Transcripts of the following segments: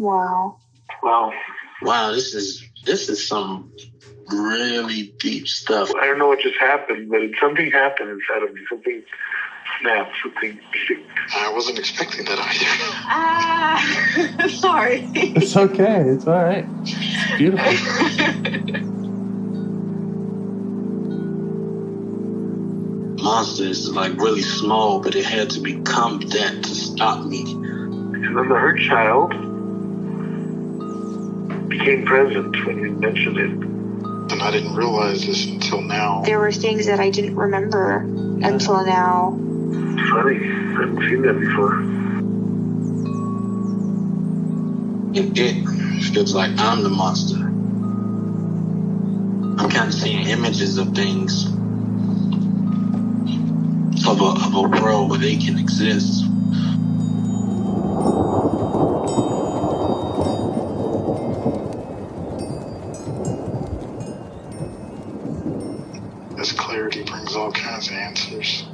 Wow. Wow, this is some really deep stuff. I don't know what just happened, but something happened inside of me. Something snapped, something clicked. I wasn't expecting that either. Sorry. It's okay. It's all right. It's beautiful. Monster is like really small, but it had to become that to stop me. And then the hurt child became present when you mentioned it. And I didn't realize this until now. There were things that I didn't remember until now. It's funny. I haven't seen that before. And it feels like I'm the monster. I'm kind of seeing images of things. Of a world where they can exist. This clarity brings all kinds of answers.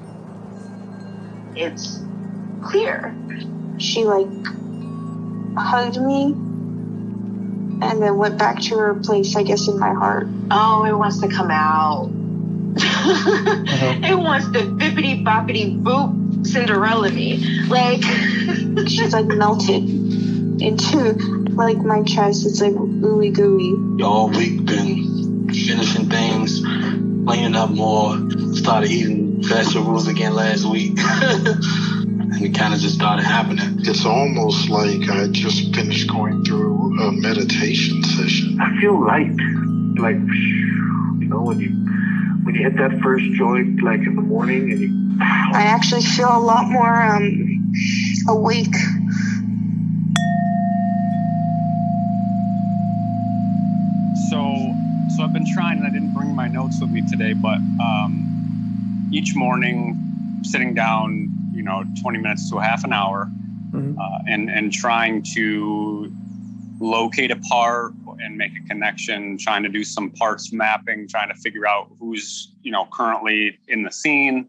It's clear. She hugged me and then went back to her place, I guess, in my heart. Oh, it wants to come out. It wants to bippity boppity boop Cinderella me. She's melted into my chest. It's ooey gooey. All week been finishing things, cleaning up more, started eating vegetables again last week. And it kind of just started happening. It's almost like I just finished going through a meditation session. I feel light. When you hit that first joint, in the morning, and I actually feel a lot more awake. So I've been trying, and I didn't bring my notes with me today, but each morning, sitting down, 20 minutes to a half an hour, and trying to locate a part and make a connection, trying to do some parts mapping, trying to figure out who's, currently in the scene.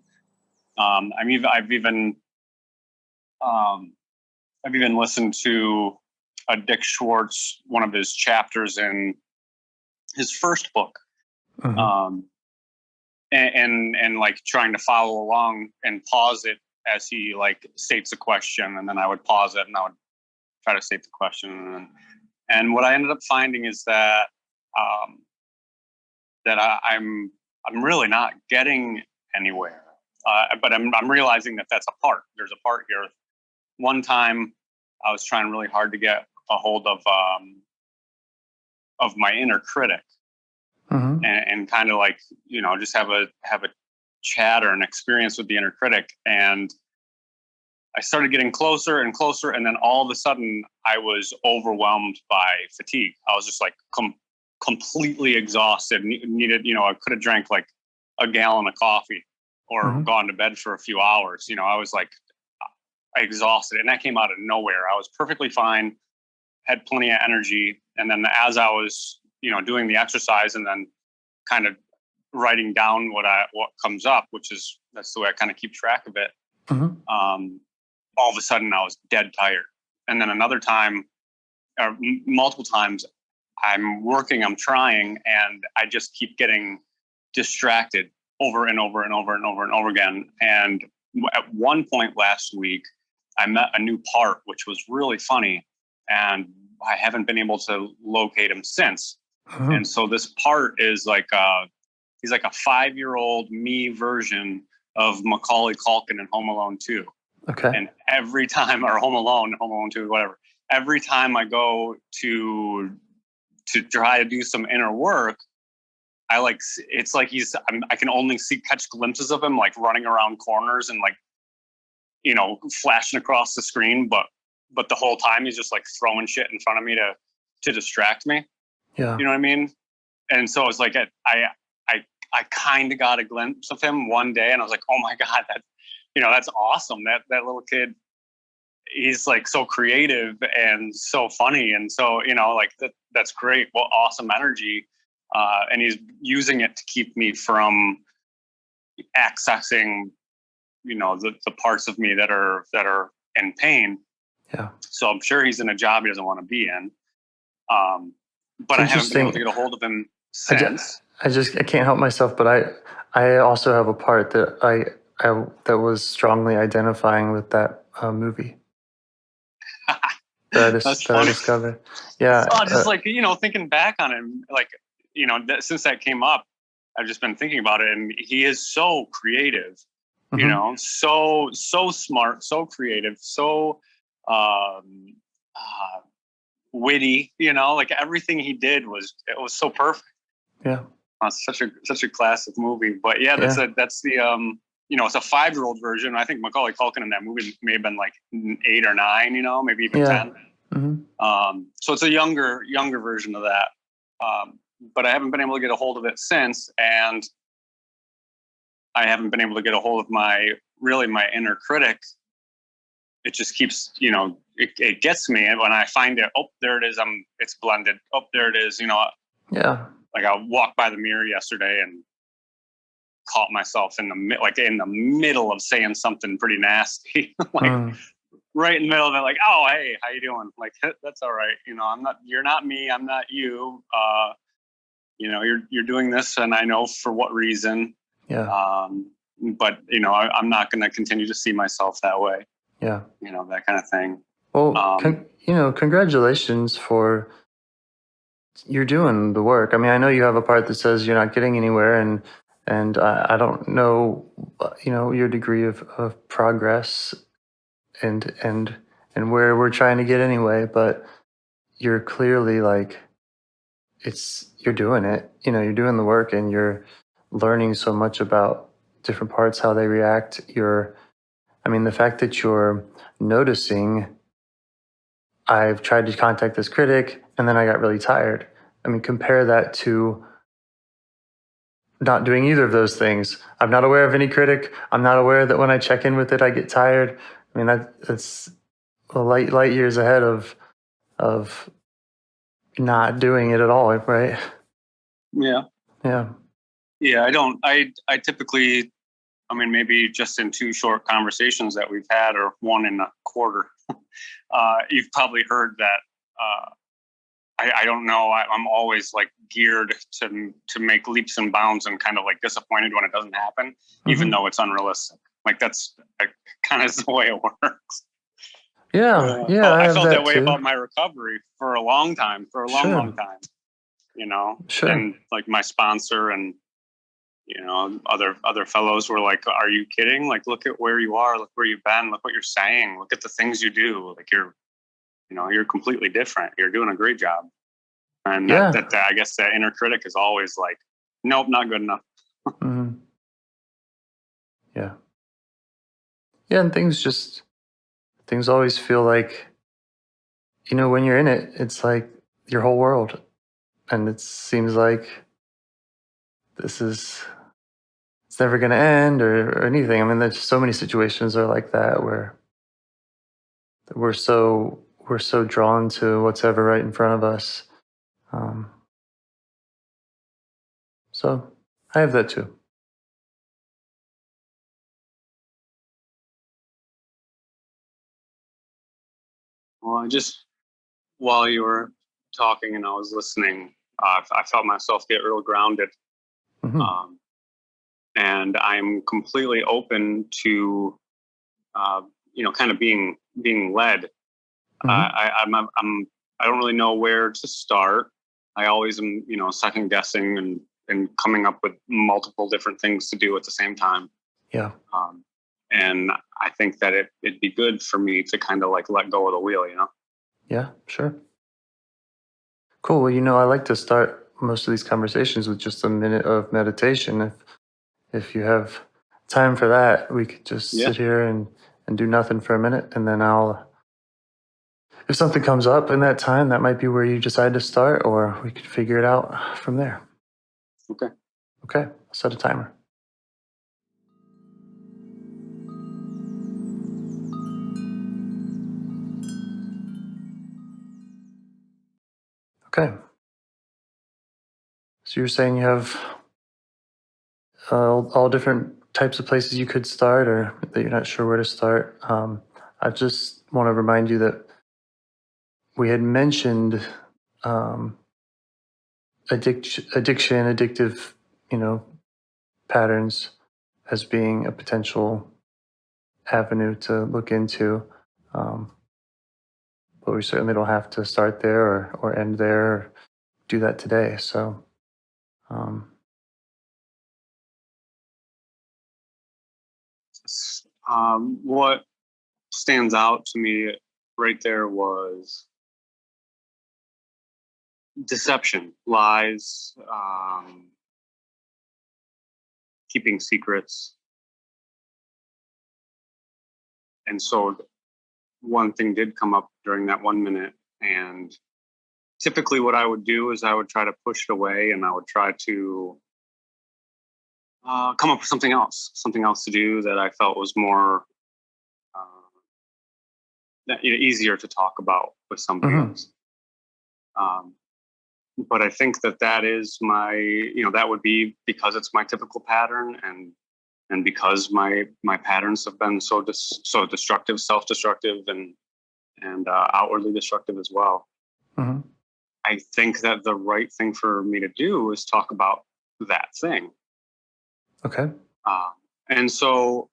I've even listened to Dick Schwartz, one of his chapters in his first book, and trying to follow along and pause it as he states a question, and then I would pause it and I would try to state the question. And what I ended up finding is that I'm really not getting anywhere. But I'm realizing that that's a part. There's a part here. One time, I was trying really hard to get a hold of my inner critic, and kind of just have a chat or an experience with the inner critic. And I started getting closer and closer, and then all of a sudden, I was overwhelmed by fatigue. I was just completely exhausted. Needed, I could have drank a gallon of coffee or gone to bed for a few hours. I was exhausted, and that came out of nowhere. I was perfectly fine, had plenty of energy, and then as I was, doing the exercise and then kind of writing down what comes up, that's the way I kind of keep track of it. All of a sudden, I was dead tired. And then another time, or multiple times, I'm working, I'm trying, and I just keep getting distracted over and over and over and over and over again. And at one point last week, I met a new part, which was really funny, and I haven't been able to locate him since. And so this part is he's like a 5-year-old me version of Macaulay Culkin in Home Alone 2. Okay. And every time, or Home Alone 2, whatever, every time I go to try to do some inner work, it's like I can only catch glimpses of him running around corners and flashing across the screen, but the whole time he's just throwing shit in front of me to distract me. Yeah. You know what I mean? And so it's I kind of got a glimpse of him one day, and I was like, oh my God, that's awesome. That little kid, he's so creative and so funny. And so, that's great. Well, awesome energy. And he's using it to keep me from accessing, the parts of me that are in pain. Yeah. So I'm sure he's in a job he doesn't want to be in. But I haven't been able to get a hold of him since. I can't help myself, but I also have a part that that was strongly identifying with that movie. That's funny. I discovered. Yeah. Just like, thinking back on him, like, since that came up, I've just been thinking about it, and he is so creative, so smart, so creative, so witty, like everything he did was so perfect. Yeah. Such a classic movie. But yeah, that's the it's a 5-year-old version. I think Macaulay Culkin in that movie may have been like 8 or 9, maybe even 10. Mm-hmm. So it's a younger version of that. But I haven't been able to get a hold of it since, and I haven't been able to get a hold of my inner critic. It just keeps, it gets me, and when I find it, oh, there it is. It's blended. Oh, there it is. Yeah. Like I walked by the mirror yesterday and caught myself in the middle of saying something pretty nasty, right in the middle of it, like, oh, hey, how you doing? Like, that's all right. You're not me. I'm not you. You're doing this, and I know for what reason. Yeah. But I'm not going to continue to see myself that way. Yeah. That kind of thing. Well, congratulations for you're doing the work. I mean, I know you have a part that says you're not getting anywhere, and I don't know, your degree of progress and where we're trying to get anyway, but you're clearly like, you're doing it, you're doing the work, and you're learning so much about different parts, how they react. The fact that you're noticing, I've tried to contact this critic and then I got really tired. Compare that to not doing either of those things. I'm not aware of any critic. I'm not aware that when I check in with it, I get tired. That's light years ahead of not doing it at all, right? Yeah. Yeah. Yeah, I typically, maybe just in 2 short conversations that we've had, or 1 in a quarter, you've probably heard that I don't know. I'm always like geared to make leaps and bounds, and kind of like disappointed when it doesn't happen, even though it's unrealistic. Like that's kind of the way it works. Yeah, I felt that way about my recovery for a long time, long time. Sure. And like my sponsor and other fellows were like, "Are you kidding? Like, look at where you are. Look where you've been. Look what you're saying. Look at the things you do. Like you're completely different. You're doing a great job." And that I guess that inner critic is always like, "Nope, not good enough." Mm-hmm. Yeah. Yeah, and things always feel like, when you're in it, it's like your whole world. And it seems like it's never going to end or anything. There's so many situations are like that where we're so drawn to what's ever right in front of us. So I have that too. Well, while you were talking and I was listening, I felt myself get real grounded. Mm-hmm. And I'm completely open to, kind of being led. Mm-hmm. I don't really know where to start. I always am, second guessing and coming up with multiple different things to do at the same time. Yeah. And I think that it'd be good for me to kind of like let go of the wheel, Yeah, sure. Cool. Well, I like to start most of these conversations with just a minute of meditation. If you have time for that, we could just sit here and do nothing for a minute, and then if something comes up in that time, that might be where you decide to start, or we could figure it out from there. Okay. Okay. I'll set a timer. Okay. So you're saying you have all different types of places you could start, or that you're not sure where to start. I just want to remind you that we had mentioned addiction, addictive, patterns as being a potential avenue to look into. But we certainly don't have to start there or end there or do that today. So, what stands out to me right there was deception, lies, keeping secrets. And so one thing did come up during that 1 minute, and typically what I would do is I would try to push it away, and I would try to come up with something else to do that I felt was more easier to talk about with somebody else. But I think that is my, that would be because it's my typical pattern, and because my patterns have been so destructive, self-destructive, and outwardly destructive as well. Mm-hmm. I think that the right thing for me to do is talk about that thing. Okay. And so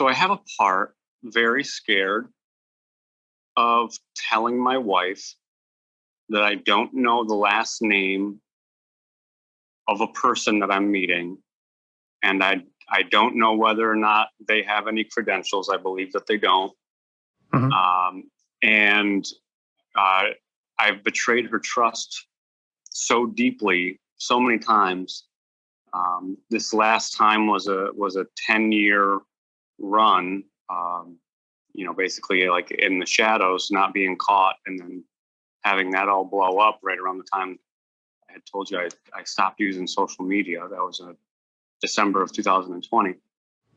I have a part very scared of telling my wife that I don't know the last name of a person that I'm meeting, and I don't know whether or not they have any credentials. I believe that they don't. Mm-hmm. And I've betrayed her trust so deeply, so many times. This last time was a 10-year run. Basically like in the shadows, not being caught, and then having that all blow up right around the time I had told you I stopped using social media. That was December of 2020.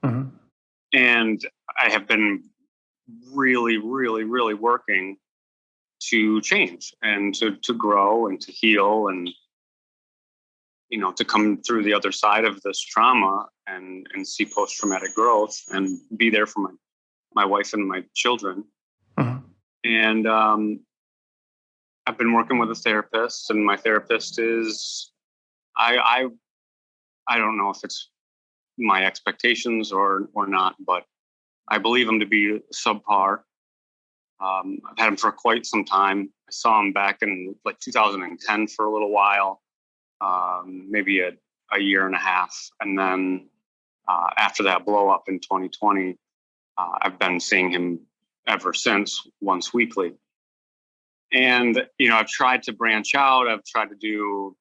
Mm-hmm. And I have been really, really, really working to change and to grow and to heal and, to come through the other side of this trauma and see post-traumatic growth and be there for my wife and my children. Mm-hmm. And I've been working with a therapist, and my therapist is, I don't know if it's my expectations or not, but I believe him to be subpar. I've had him for quite some time. I saw him back in like 2010 for a little while, maybe a year and a half. And then after that blow up in 2020, I've been seeing him ever since, once weekly. And, I've tried to branch out. I've tried to do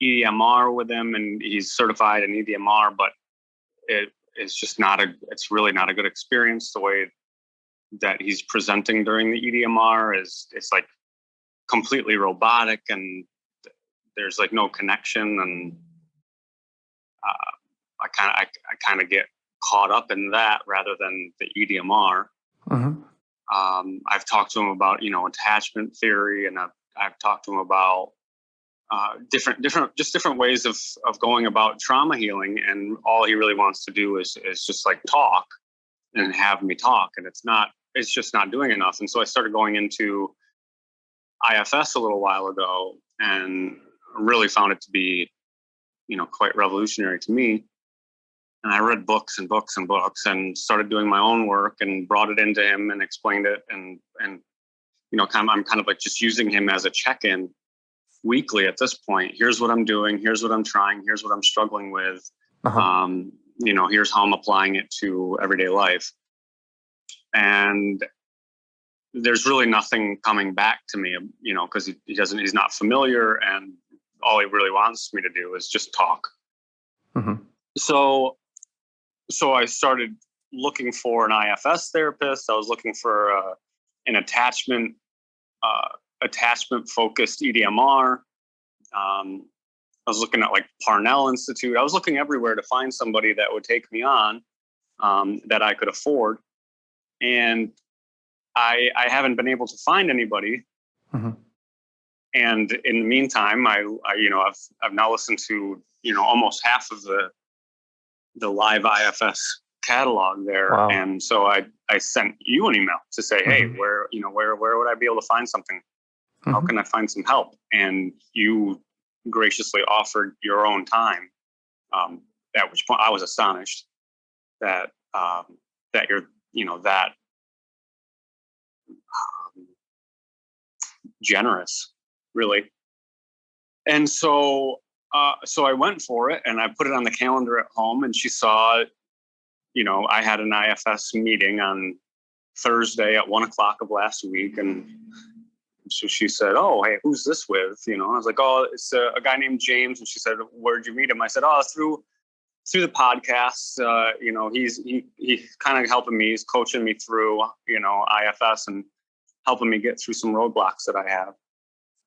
EDMR with him, and he's certified in EDMR, but it's just it's really not a good experience. The way that he's presenting during the EDMR it's like completely robotic, and there's like no connection. And I kind of get caught up in that rather than the EDMR. Mm-hmm. I've talked to him about, attachment theory, and I've talked to him about different ways of going about trauma healing. And all he really wants to do is just like talk and have me talk. And it's just not doing enough. And so I started going into IFS a little while ago, and really found it to be, quite revolutionary to me. And I read books and books and books, and started doing my own work and brought it into him and explained it. And I'm kind of like just using him as a check-in weekly at this point. Here's what I'm doing. Here's what I'm trying. Here's what I'm struggling with. Uh-huh. Here's how I'm applying it to everyday life. And there's really nothing coming back to me, because he's not familiar, and all he really wants me to do is just talk. Mm-hmm. So I started looking for an IFS therapist. I was looking for an attachment focused EDMR. I was looking at like Parnell Institute. I was looking everywhere to find somebody that would take me on, that I could afford. And I haven't been able to find anybody. Mm-hmm. And in the meantime, I've now listened to, almost half of the LiveIFS catalog there. Wow. And so I sent you an email to say, hey, where would I be able to find something? How can I find some help? And you graciously offered your own time. At which point I was astonished that you're, that generous, really. And so I went for it, and I put it on the calendar at home, and she saw, I had an IFS meeting on Thursday at 1:00 of last week. And so she said, oh, hey, who's this with? I was like, oh, it's a guy named James. And she said, where'd you meet him? I said, oh, through the podcast. He's kind of helping me. He's coaching me through, IFS and helping me get through some roadblocks that I have.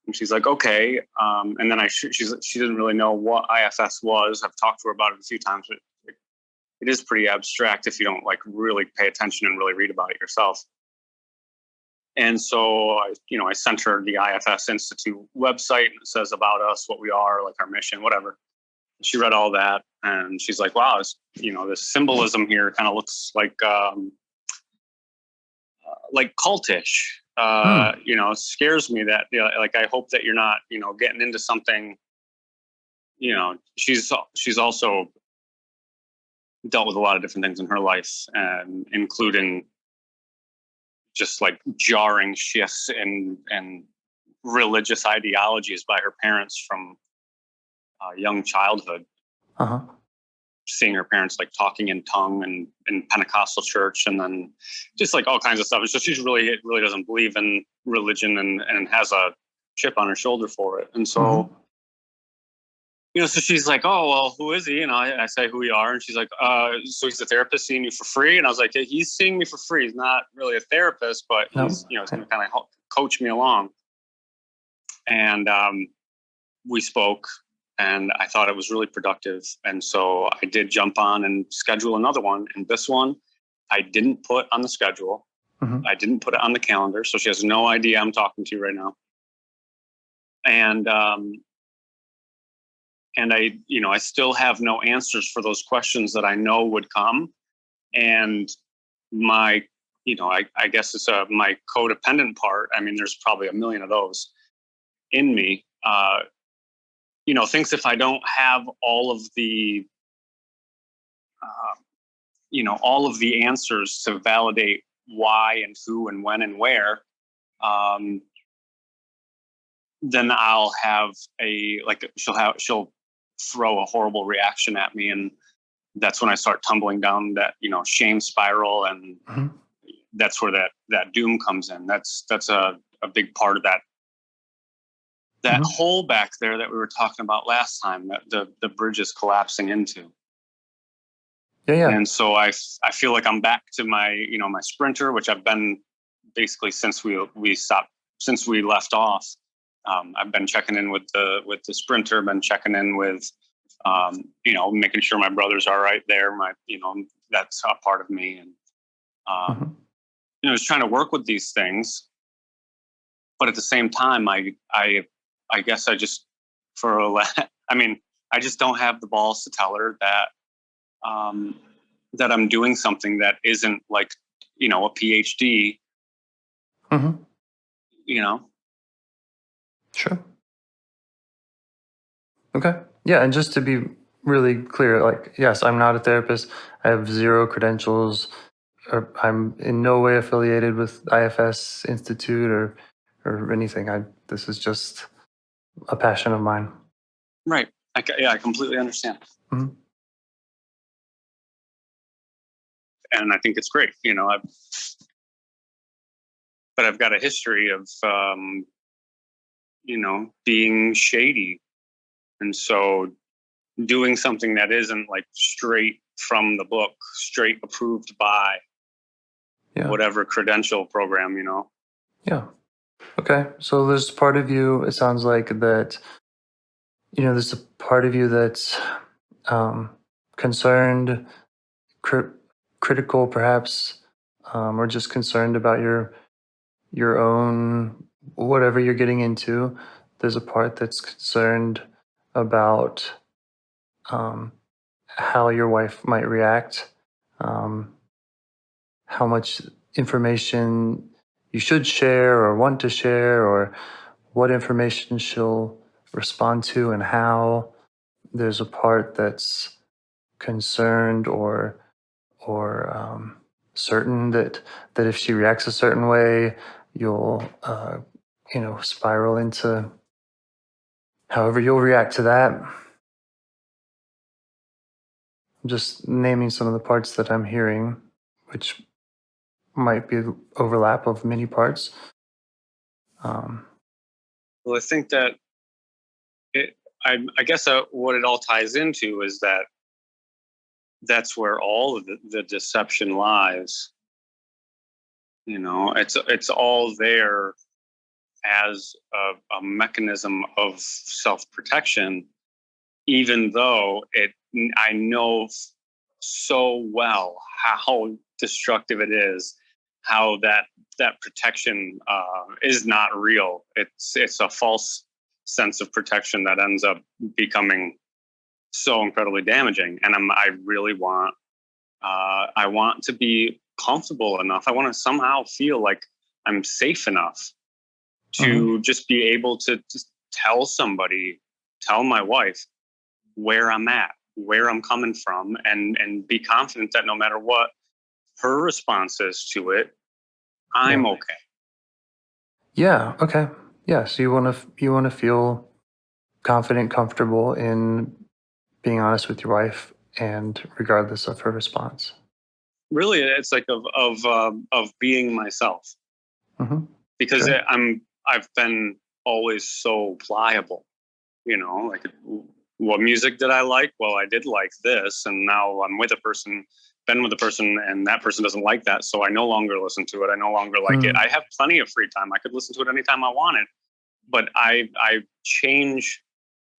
And she's like, okay. And then she didn't really know what IFS was. I've talked to her about it a few times, but it is pretty abstract if you don't really pay attention and really read about it yourself. And so I sent her the IFS Institute website, and it says about us, what we are, our mission, whatever. She read all that, and she's like, wow, this symbolism here kind of looks like cultish. It scares me that, I hope that you're not, getting into something, she's also dealt with a lot of different things in her life, and including just jarring shifts in religious ideologies by her parents from young childhood. Seeing her parents talking in tongue and in Pentecostal church, and then just all kinds of stuff. And so she really doesn't believe in religion and has a chip on her shoulder for it. And so, so she's like, oh, well, who is he? And I say who we are. And she's like, so he's a therapist seeing you for free? And I was like, yeah, he's seeing me for free. He's not really a therapist, but he's, he's going to kind of coach me along. And we spoke, and I thought it was really productive. And so I did jump on and schedule another one. And this one, I didn't put on the schedule. I didn't put it on the calendar. So she has no idea I'm talking to you right now. And I still have no answers for those questions that I know would come. And my, I guess it's my codependent part. I mean, there's probably a million of those in me. Thinks if I don't have all of the, all of the answers to validate why and who and when and where, then I'll have she'll throw a horrible reaction at me. And that's when I start tumbling down that, shame spiral. And that's where that doom comes in. That's a big part of that hole back there that we were talking about last time, that the bridge is collapsing into. Yeah. And so I feel like I'm back to my, my Sprinter, which I've been basically since we left off. I've been checking in with the Sprinter, been checking in with, making sure my brother's all right there. That's a part of me. And, just trying to work with these things. But at the same time, I guess I just, I just don't have the balls to tell her that, that I'm doing something that isn't a PhD, Sure. Okay. Yeah. And just to be really clear, yes, I'm not a therapist. I have 0 credentials, or I'm in no way affiliated with IFS Institute or anything. This is just a passion of mine. Right. I completely understand. And I think it's great. But I've got a history of, being shady. And so doing something that isn't straight from the book, straight approved by whatever credential program, Yeah. Okay. So there's part of you, it sounds like that, there's a part of you that's concerned, critical perhaps, or just concerned about your own, whatever you're getting into. There's a part that's concerned about how your wife might react how much information you should share or want to share, or what information she'll respond to and how. There's a part that's concerned or certain that if she reacts a certain way, you'll spiral into however you'll react to that. I'm just naming some of the parts that I'm hearing, which might be overlap of many parts. Well, I think that I guess what it all ties into is that's where all of the deception lies. It's all there as a mechanism of self-protection, even though I know so well how destructive it is, how that protection is not real. It's a false sense of protection that ends up becoming so incredibly damaging. And I really want I want to be comfortable enough. I want to somehow feel like I'm safe enough to just be able to just tell my wife where I'm at, where I'm coming from, and be confident that no matter what her response is to it, I'm okay. Yeah. Okay. Yeah. So you want to feel confident, comfortable in being honest with your wife, and regardless of her response. Really, it's like of being myself, because Sure. I've been always so pliable. Like, what music did I like? Well, I did like this, and now I'm been with a person, and that person doesn't like that, so I no longer listen to it. I no longer like it. I have plenty of free time. I could listen to it anytime I wanted, but I change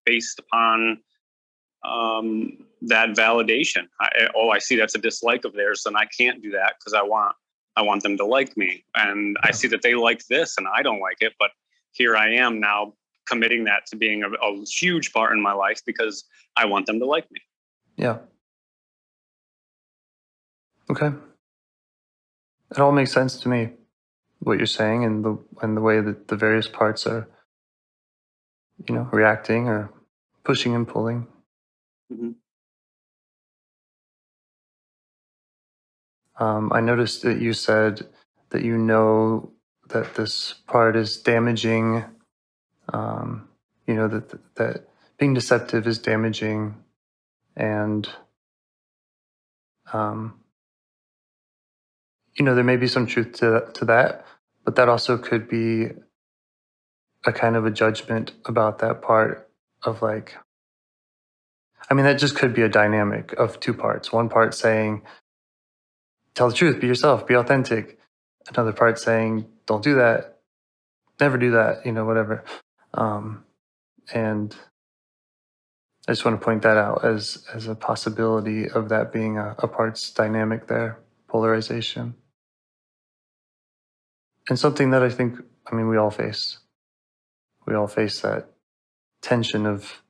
based upon that validation. I see that's a dislike of theirs, then I can't do that because I want them to like me. And I see that they like this and I don't like it, but here I am now committing that to being a huge part in my life because I want them to like me. Yeah. Okay. It all makes sense to me, what you're saying, and the way that the various parts are, reacting or pushing and pulling. I noticed that you said that that this part is damaging. That being deceptive is damaging, and there may be some truth to that, but that also could be a kind of a judgment about that part of that just could be a dynamic of two parts. One part saying, tell the truth, be yourself, be authentic. Another part saying, don't do that, never do that, whatever. And I just want to point that out as a possibility of that being a parts dynamic there, polarization. And something that I think, we all face. We all face that tension of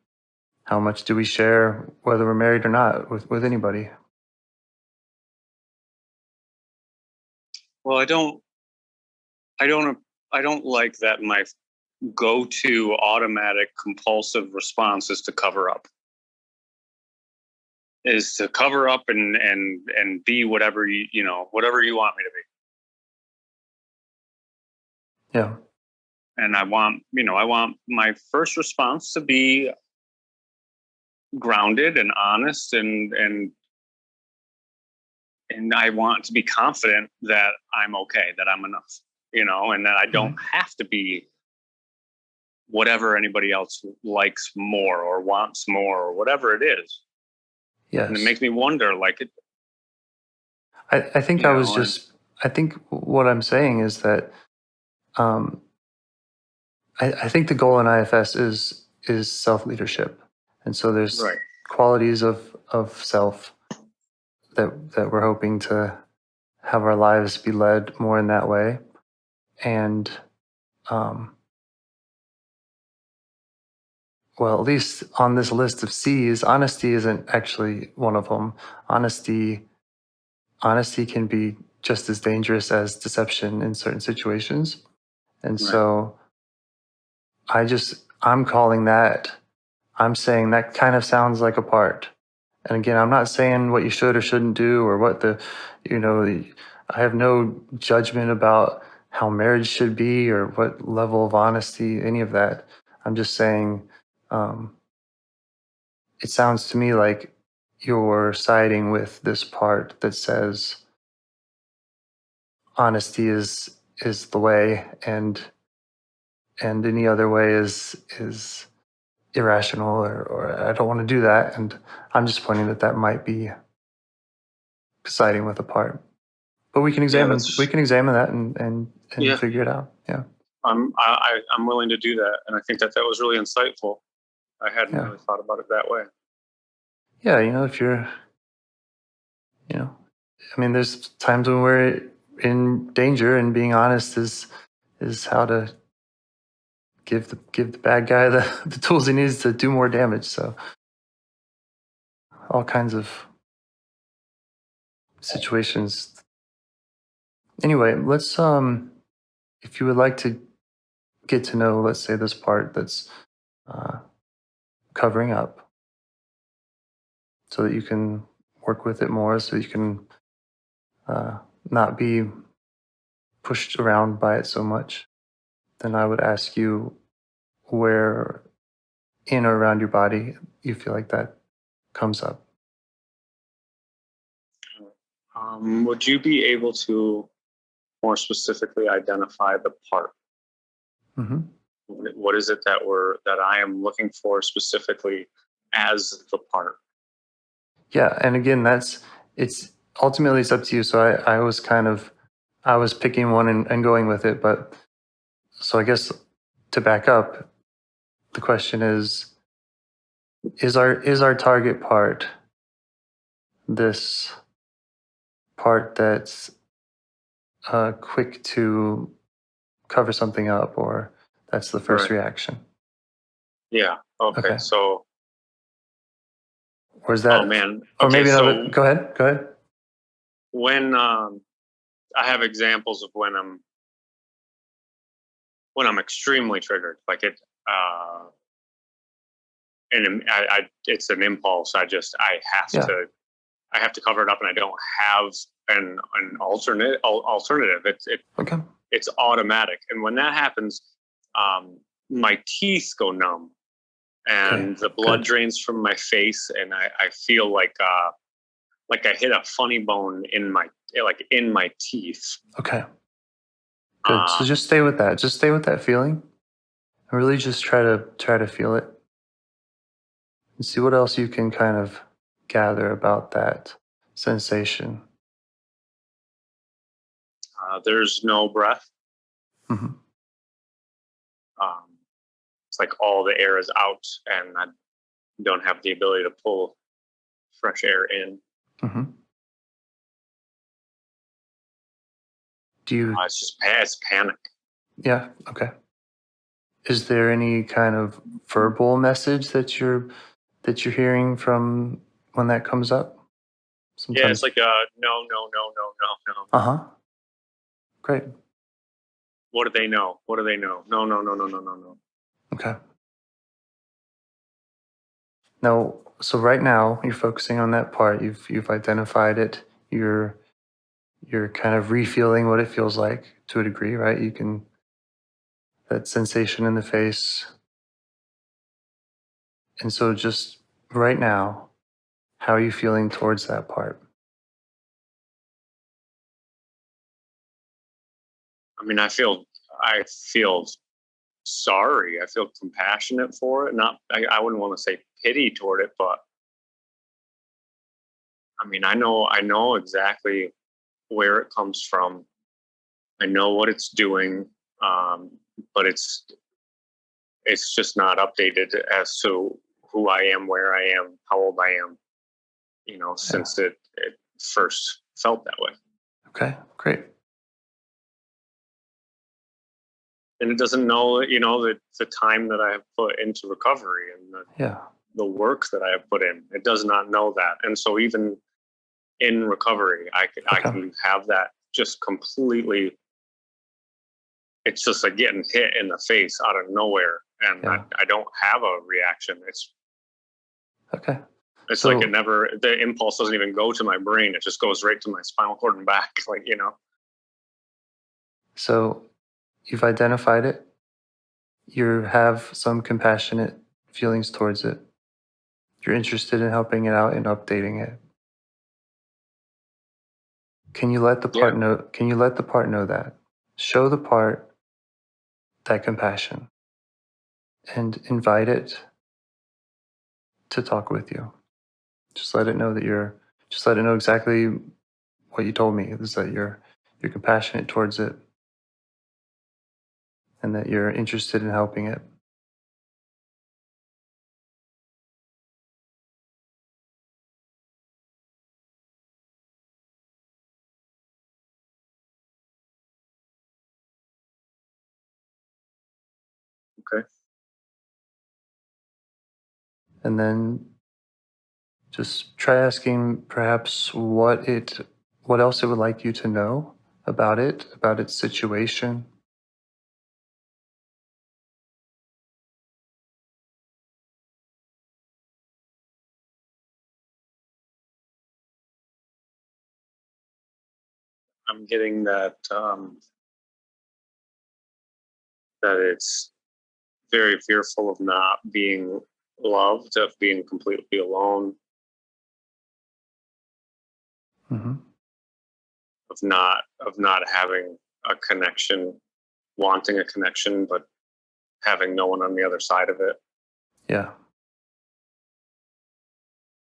how much do we share, whether we're married or not, with anybody. Well, I don't like that my go-to automatic compulsive response is to cover up. And be whatever whatever you want me to be. Yeah. And I want my first response to be grounded and honest, and I want to be confident that I'm okay, that I'm enough, and that I don't have to be whatever anybody else likes more or wants more or whatever it is. Yes. And it makes me wonder, I think I think what I'm saying is that I think the goal in IFS is self-leadership. And so there's qualities of self that we're hoping to have our lives be led more in that way. And well, at least on this list of C's, honesty isn't actually one of them. Honesty honesty can be just as dangerous as deception in certain situations. And so I'm calling that, I'm saying that kind of sounds like a part. And again, I'm not saying what you should or shouldn't do or what I have no judgment about how marriage should be or what level of honesty, any of that. I'm just saying, it sounds to me like you're siding with this part that says honesty is the way, and any other way is irrational, or I don't want to do that. And I'm just pointing that might be siding with a part. But we can examine that and figure it out. Yeah. I'm willing to do that, and I think that was really insightful. I hadn't really thought about it that way. Yeah, if you're, I mean, there's times when we're in danger, and being honest is how to give the bad guy the tools he needs to do more damage. So all kinds of situations. Anyway, let's if you would like to get to know, let's say, this part that's covering up, so that you can work with it more, so you can not be pushed around by it so much, then I would ask you where in or around your body you feel like that comes up. Would you be able to more specifically identify the part? Mm-hmm. What is it that I am looking for specifically as the part? Yeah, and again, it's ultimately it's up to you. So I was picking one and going with it, but so I guess to back up, the question is our target part this part that's quick to cover something up, or that's the first reaction? Yeah. Okay. So, or is that? Oh man. Or maybe another. Go ahead. When I have examples of when I'm extremely triggered, like it, and it's an impulse. I have to cover it up, and I don't have an alternative. It's automatic, and when that happens, my teeth go numb, and the blood drains from my face, and I feel like I hit a funny bone in my teeth. Okay. Good. So just stay with that. Just stay with that feeling. And really just try to feel it. And see what else you can kind of gather about that sensation. There's no breath. Mm-hmm. It's like all the air is out, and I don't have the ability to pull fresh air in. Mm-hmm. Do you? It's panic. Yeah. Okay. Is there any kind of verbal message that you're hearing from when that comes up? Sometimes. Yeah, it's like no. Great. What do they know? No. Okay. Now, so right now you're focusing on that part. You've identified it. You're kind of refeeling what it feels like to a degree, right? You can, that sensation in the face. And so just right now, how are you feeling towards that part? I mean, I feel sorry. I feel compassionate for it. I wouldn't want to say pity toward it, but I mean, I know exactly where it comes from. I know what it's doing, but it's just not updated as to who I am, where I am, how old I am, since it first felt that way. Okay, great. And it doesn't know, the time that I have put into recovery and the work that I have put in. It does not know that. And so even in recovery. I can have that just completely. It's just like getting hit in the face out of nowhere, and I don't have a reaction. It's okay. It's like the impulse doesn't even go to my brain. It just goes right to my spinal cord and back, like, you know. So you've identified it. You have some compassionate feelings towards it. You're interested in helping it out and updating it. Can you let the part know? Can you let the part know that? Show the part that compassion and invite it to talk with you. Just let it know that just let it know exactly what you told me, is that you're compassionate towards it and that you're interested in helping it. Okay. And then just try asking perhaps what else it would like you to know about it, about its situation. I'm getting that that it's very fearful of not being loved, of being completely alone, Mm-hmm. of not having a connection, wanting a connection, but having no one on the other side of it. Yeah.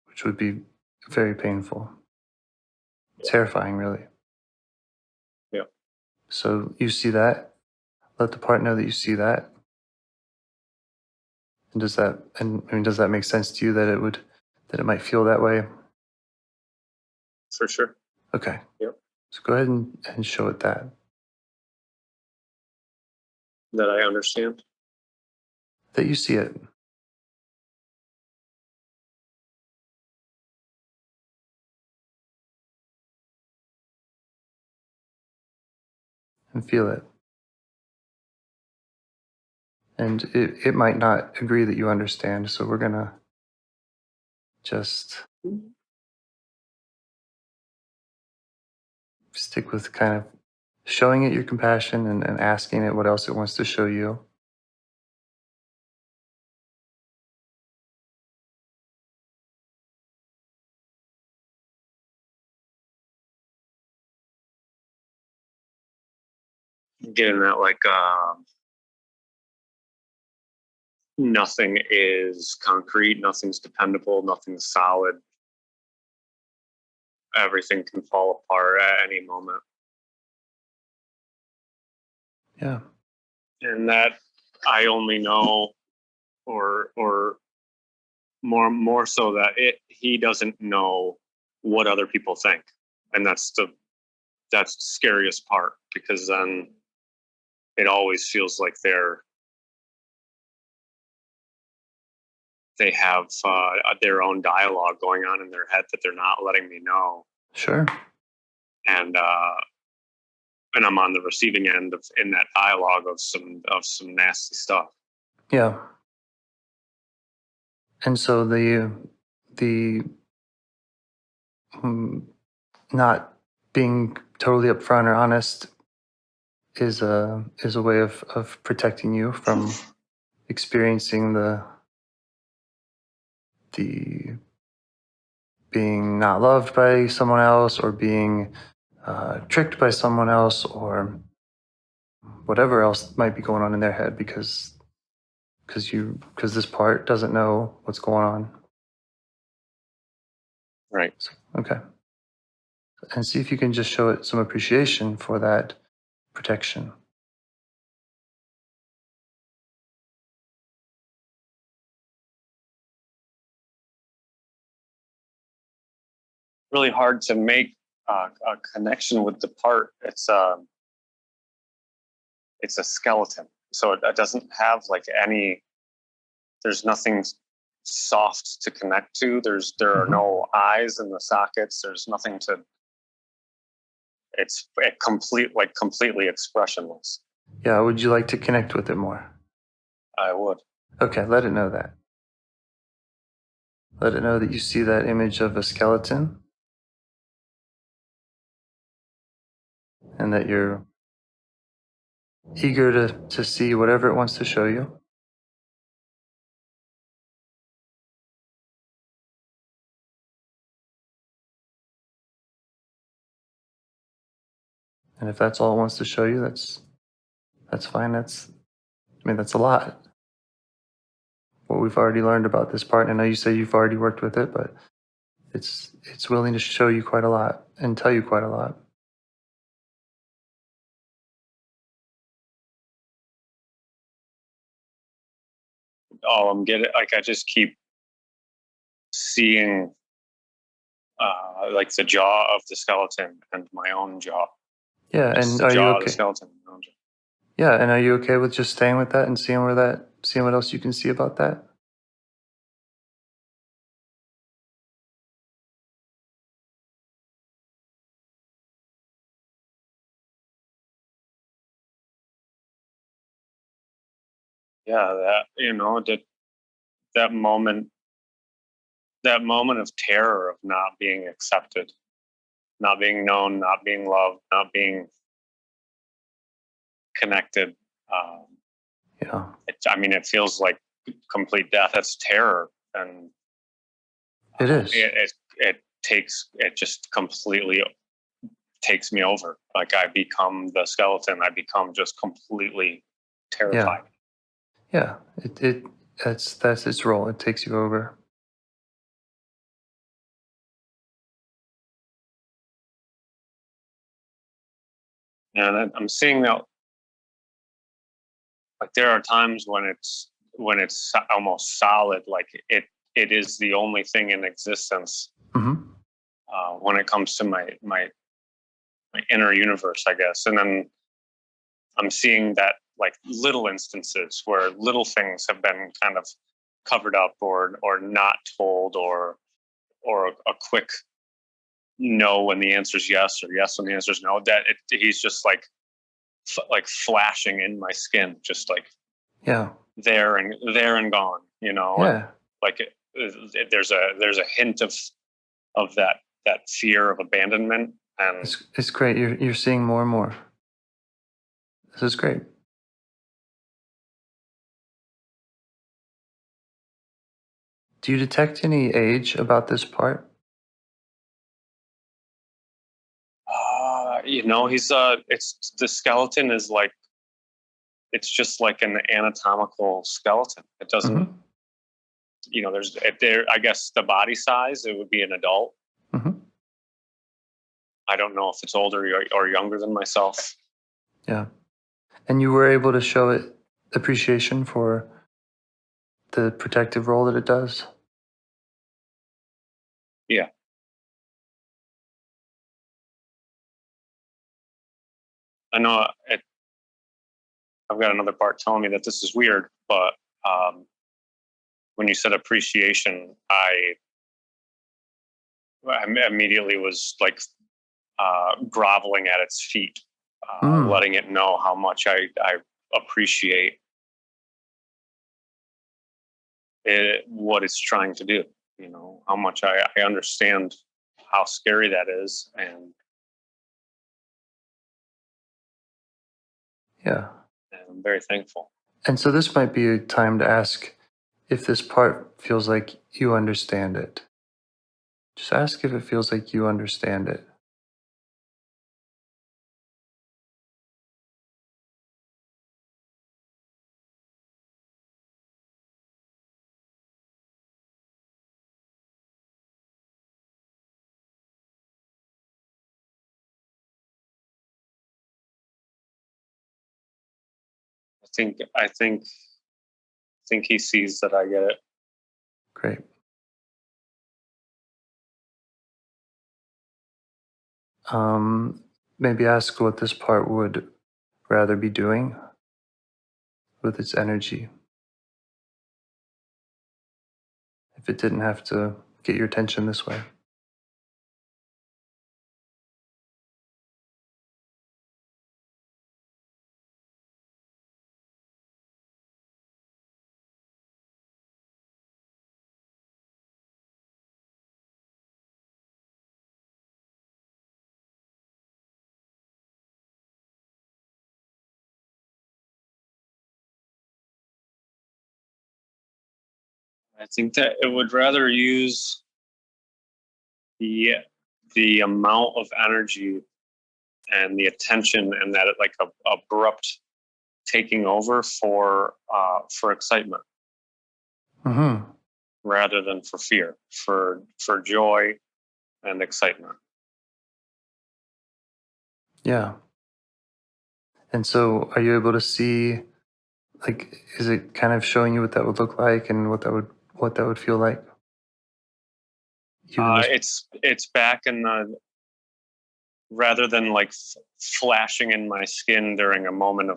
Which would be very painful. Terrifying, really. Yeah. So you see that. Let the part know that you see that. And does that make sense to you that it might feel that way? For sure. Okay. Yep. So go ahead and show it that. That I understand. That you see it. And feel it. And it might not agree that you understand, so we're gonna just stick with kind of showing it your compassion and asking it what else it wants to show you. Getting that like nothing is concrete, nothing's dependable, nothing's solid. Everything can fall apart at any moment. Yeah. And that I only know, or more so that he doesn't know what other people think, and that's the scariest part, because then it always feels like they have their own dialogue going on in their head that they're not letting me know. Sure. And I'm on the receiving end in that dialogue of some nasty stuff. Yeah. And so the not being totally upfront or honest is a way of protecting you from experiencing the being not loved by someone else, or being tricked by someone else, or whatever else might be going on in their head, because this part doesn't know what's going on. Right. So, okay. And see if you can just show it some appreciation for that protection. Really hard to make a connection with the part. It's a skeleton, so it doesn't have like any. There's nothing soft to connect to. There are no eyes in the sockets. There's nothing to. It's completely expressionless. Yeah. Would you like to connect with it more? I would. Okay. Let it know that. Let it know that you see that image of a skeleton and that you're eager to see whatever it wants to show you. And if that's all it wants to show you, that's fine. That's a lot. What we've already learned about this part. I know you say you've already worked with it, but it's willing to show you quite a lot and tell you quite a lot. Oh, I'm getting I just keep seeing like the jaw of the skeleton and my own jaw. Yeah, Just and the are you jaw of okay? the skeleton. My own jaw. Yeah, and are you okay with just staying with that and seeing what else you can see about that? Yeah, that moment of terror of not being accepted, not being known, not being loved, not being connected. Yeah. It feels like complete death. That's terror, and It is. it just completely takes me over. Like I become the skeleton. I become just completely terrified. Yeah. That's its role. It takes you over. And I'm seeing that, like there are times when it's almost solid, like it is the only thing in existence. Mm-hmm. When it comes to my inner universe, I guess. And then I'm seeing that like little instances where little things have been kind of covered up or not told or a quick no when the answer is yes or yes when the answer is no. That he's just like flashing in my skin, just like there and gone. Yeah. Like there's a hint of that fear of abandonment, and It's great. You're seeing more and more. This is great. Do you detect any age about this part? he's it's the skeleton is like, it's just like an anatomical skeleton. It doesn't, there's there. I guess the body size, it would be an adult. Mm-hmm. I don't know if it's older or younger than myself. Yeah, and you were able to show it appreciation for the protective role that it does. Yeah. I know I've got another part telling me that this is weird, but when you said appreciation, I immediately was like groveling at its feet, letting it know how much I appreciate what it's trying to do. How much I understand how scary that is, and I'm very thankful. And so this might be a time to ask if this part feels like you understand it. Just ask if it feels like you understand it. I think he sees that I get it. Great. Maybe ask what this part would rather be doing with its energy. if it didn't have to get your attention this way. I think that it would rather use the amount of energy and the attention and that like a abrupt taking over for excitement rather than for fear, for joy and excitement. Yeah. And so are you able to see, like, is it kind of showing you what that would look like and what that would feel like? It's back in the, rather than like flashing in my skin during a moment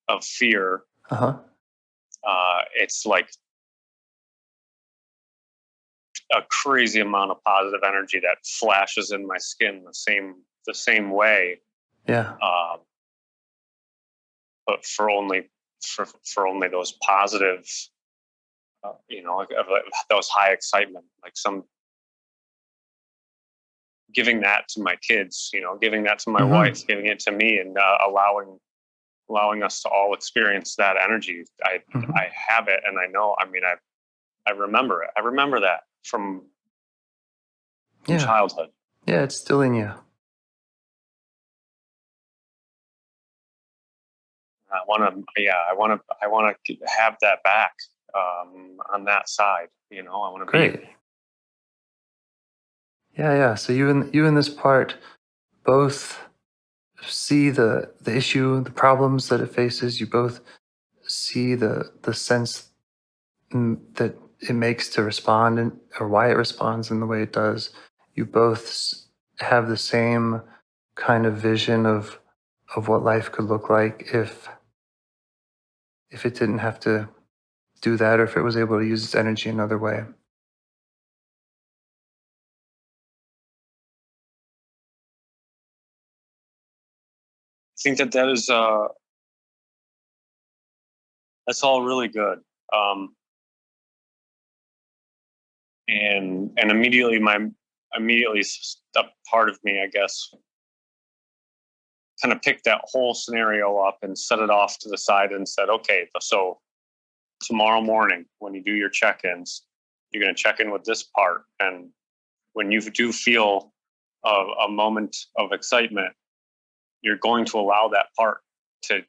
of fear. It's like a crazy amount of positive energy that flashes in my skin the same way. Yeah. But for only those positive, like those high excitement, like some giving that to my kids, giving that to my wife, giving it to me, and allowing us to all experience that energy. I have it, and I know. I mean, I remember it. I remember that from childhood. Yeah, it's still in you. I want to have that back on that side. I want to Great. Yeah. So you and this part both see the issue, the problems that it faces. You both see the sense that it makes to respond or why it responds in the way it does. You both have the same kind of vision of what life could look like if it didn't have to do that, or if it was able to use its energy another way. I think that is that's all really good. And immediately a part of me, I guess, kind of picked that whole scenario up and set it off to the side and said, okay, so tomorrow morning when you do your check-ins, you're going to check in with this part, and when you do feel a moment of excitement, you're going to allow that part to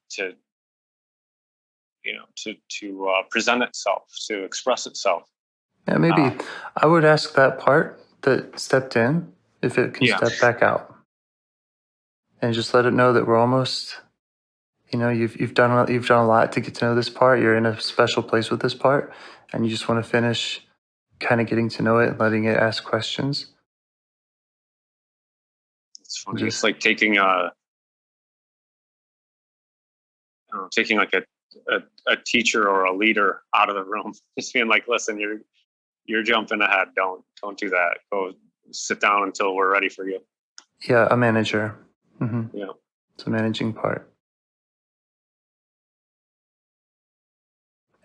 present itself, to express itself. Yeah, maybe I would ask that part that stepped in if it can step back out, and just let it know that we're almost. You've done a lot to get to know this part. You're in a special place with this part, and you just want to finish kind of getting to know it and letting it ask questions. It's funny. It's like taking like a teacher or a leader out of the room, just being like, listen, you're jumping ahead. Don't do that. Go sit down until we're ready for you. Yeah, a manager. Yeah, it's a managing part.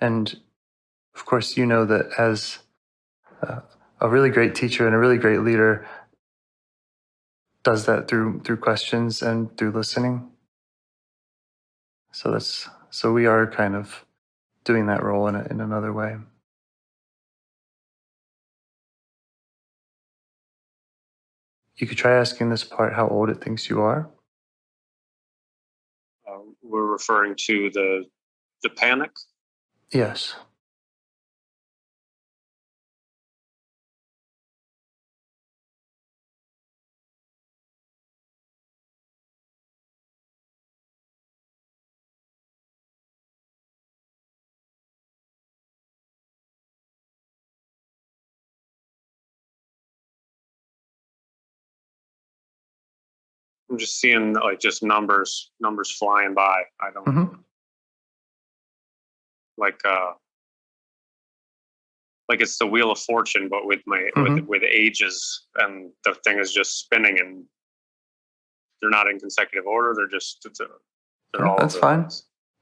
And of course, that as a really great teacher and a really great leader does that through questions and through listening. So we are kind of doing that role in another way. You could try asking this part how old it thinks you are. We're referring to the panic. Yes. I'm just seeing like just numbers flying by. I don't like like it's the Wheel of Fortune, but with with ages, and the thing is just spinning, and they're not in consecutive order. They're all. That's fine.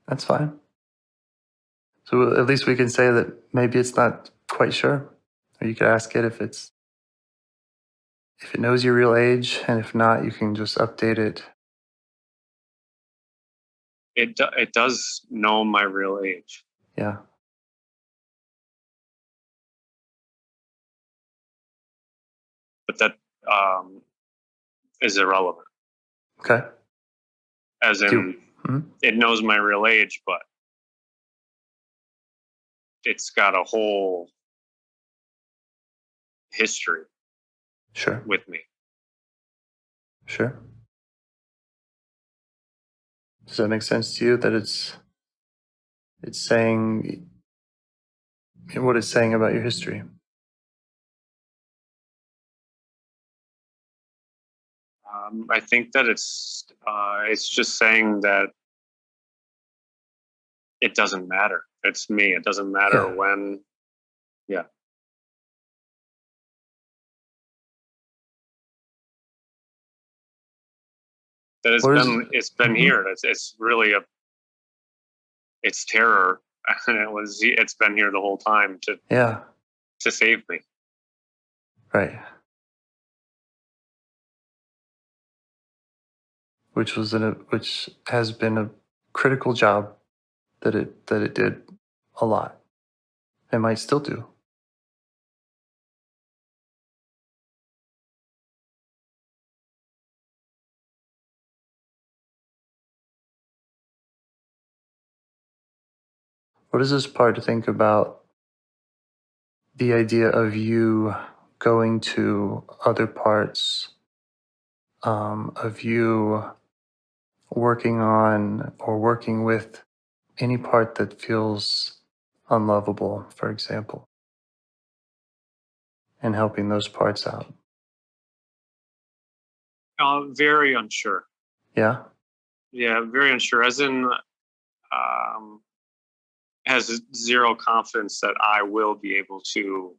That's fine. So at least we can say that maybe it's not quite sure, or you could ask it if it knows your real age, and if not, you can just update it. It does know my real age. Yeah. But that is irrelevant. Okay. As in, it knows my real age, but it's got a whole history. Sure. With me. Sure. Does that make sense to you that it's saying what it's saying about your history? I think that it's just saying that it doesn't matter. It's me. It doesn't matter when. Yeah. That it's been here. It's really it's terror, and it's been here the whole time to save me. Right. Which has been a critical job that it did a lot, and might still do. What does this part think about the idea of you going to other parts, of you working on or working with any part that feels unlovable, for example, and helping those parts out? Very unsure. Yeah? Yeah, very unsure. As in, has zero confidence that I will be able to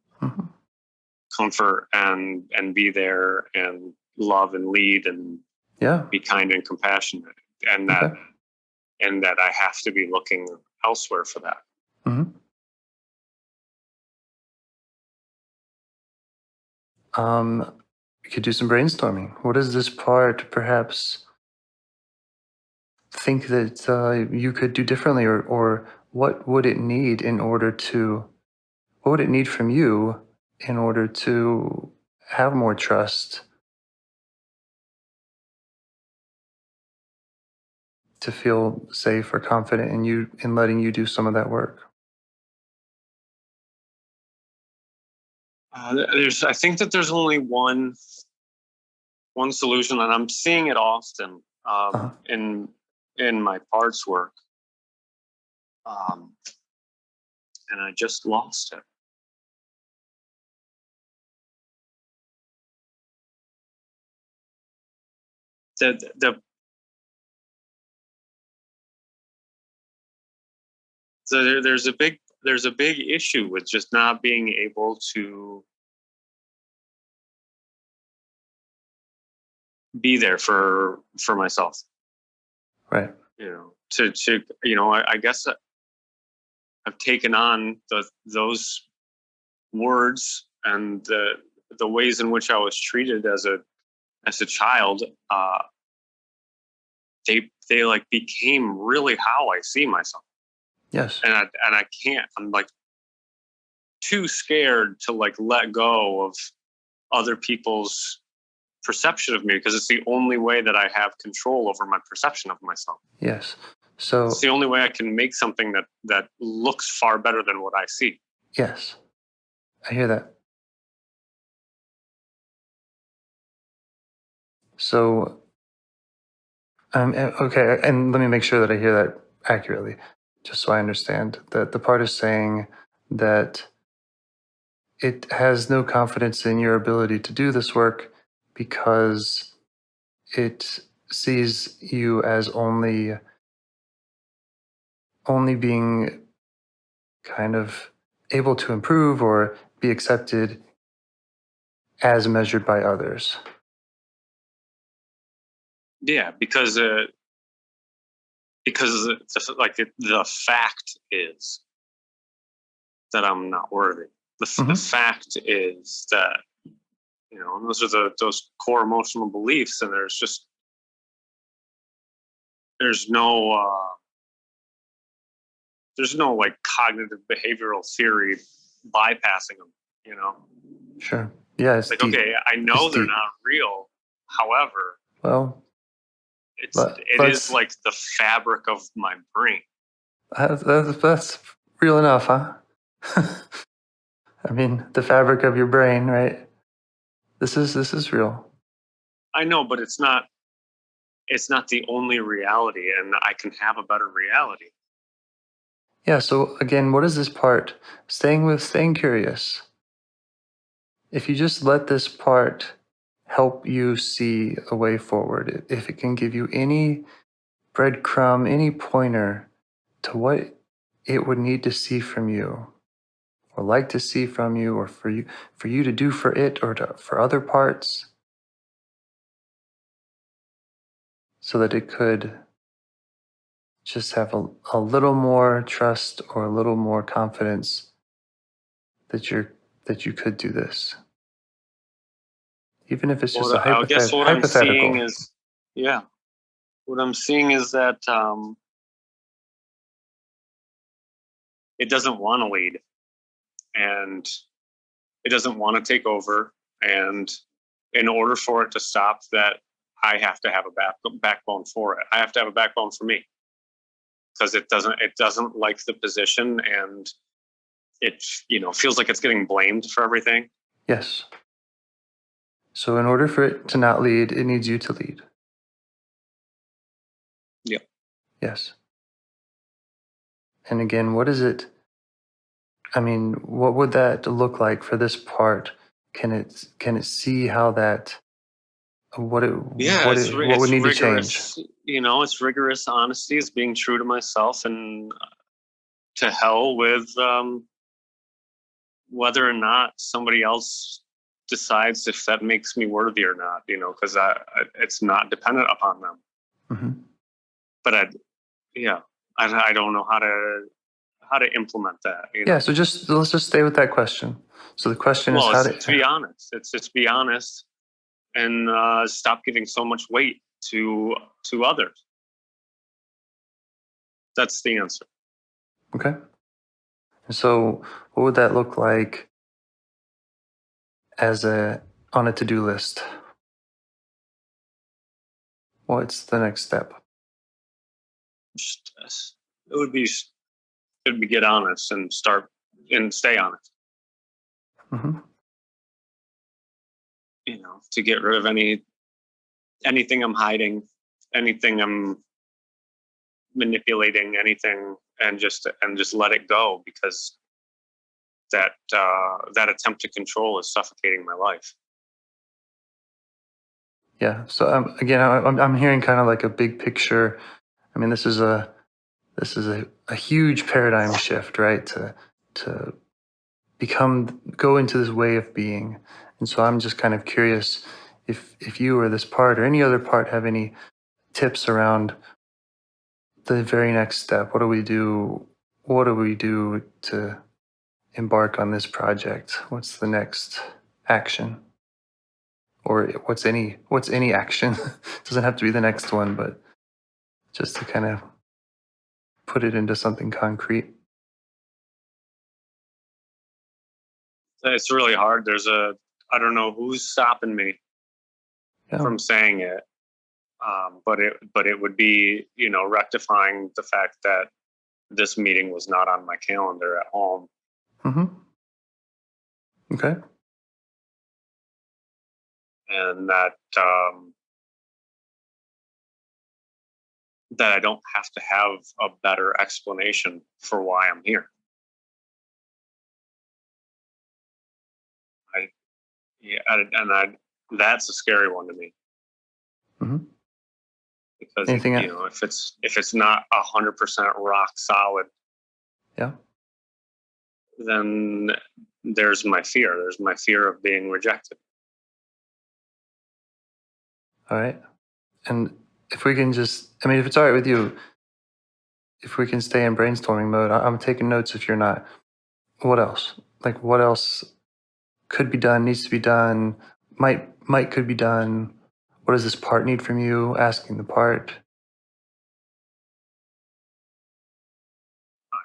comfort and be there and love and lead and be kind and compassionate, and that I have to be looking elsewhere for that. We could do some brainstorming. What does this part perhaps think that you could do differently, or what would it need what would it need from you in order to have more trust, to feel safe or confident in letting you do some of that work? I think that there's only one solution, and I'm seeing it often in my parts work, and I just lost it. So there's a big issue with just not being able to be there for myself. Right. I guess I've taken on those words and the ways in which I was treated as a child. They like became really how I see myself. Yes. And I can't. I'm like too scared to like let go of other people's perception of me, because it's the only way that I have control over my perception of myself. Yes. So it's the only way I can make something that looks far better than what I see. Yes. I hear that. So okay, and let me make sure that I hear that accurately, just so I understand. That the part is saying that it has no confidence in your ability to do this work because it sees you as only being kind of able to improve or be accepted as measured by others. Yeah, because the fact is that I'm not worthy. The fact is that, those are those core emotional beliefs, and there's no like cognitive behavioral theory bypassing them. Sure. Yeah, it's like, deep. okay, I know It's they're deep. not real. However, Well, it is like the fabric of my brain. That's real enough, huh? I mean, the fabric of your brain, right? This is real. I know, but it's not the only reality, and I can have a better reality. Yeah, so again, what is this part? Staying curious. If you just let this part help you see a way forward, if it can give you any breadcrumb, any pointer to what it would need to see from you, or like to see from you, or for you to do for it, or for other parts, so that it could just have a little more trust or a little more confidence that you could do this, even if it's just a I guess what I'm hypothetical. seeing is, what I'm seeing is that it doesn't want to lead, and it doesn't want to take over. And in order for it to stop, that I have to have a backbone for it. I have to have a backbone for me, because it doesn't like the position, and it feels like it's getting blamed for everything. Yes. So in order for it to not lead, it needs you to lead. Yeah. Yes. And again, what is it? I mean, what would that look like for this part? Can it see how that what would need rigorous, to change? It's rigorous honesty. It's being true to myself, and to hell with whether or not somebody else decides if that makes me worthy or not, because it's not dependent upon them. Mm-hmm. But I don't know how to implement that. Yeah, so let's just stay with that question. So the question is to be honest. It's just be honest, and stop giving so much weight to others. That's the answer. Okay. So what would that look like on a to-do list? What's the next step? It would be get honest and stay honest. Mm-hmm. To get rid of anything I'm hiding, anything I'm manipulating, anything, and just let it go, because that attempt to control is suffocating my life. Yeah. So again, I'm hearing kind of like a big picture. I mean, this is a huge paradigm shift, right? To go into this way of being. And so I'm just kind of curious if you or this part or any other part have any tips around the very next step. What do we do? What do we do to embark on this project? What's the next action? Or what's any action? Doesn't have to be the next one, but just to kind of put it into something concrete. It's really hard. I don't know who's stopping me from saying it. But it would be, rectifying the fact that this meeting was not on my calendar at home. Mm-hmm. Okay. And that I don't have to have a better explanation for why I'm here. That's a scary one to me. Mm-hmm. Because if it's not 100% rock solid, yeah, then there's my fear. There's my fear of being rejected. All right. And if we can just, I mean, if it's all right with you, if we can stay in brainstorming mode, I'm taking notes if you're not. What else? Like, what else could be done, needs to be done, might could be done? What does this part need from you? Asking the part.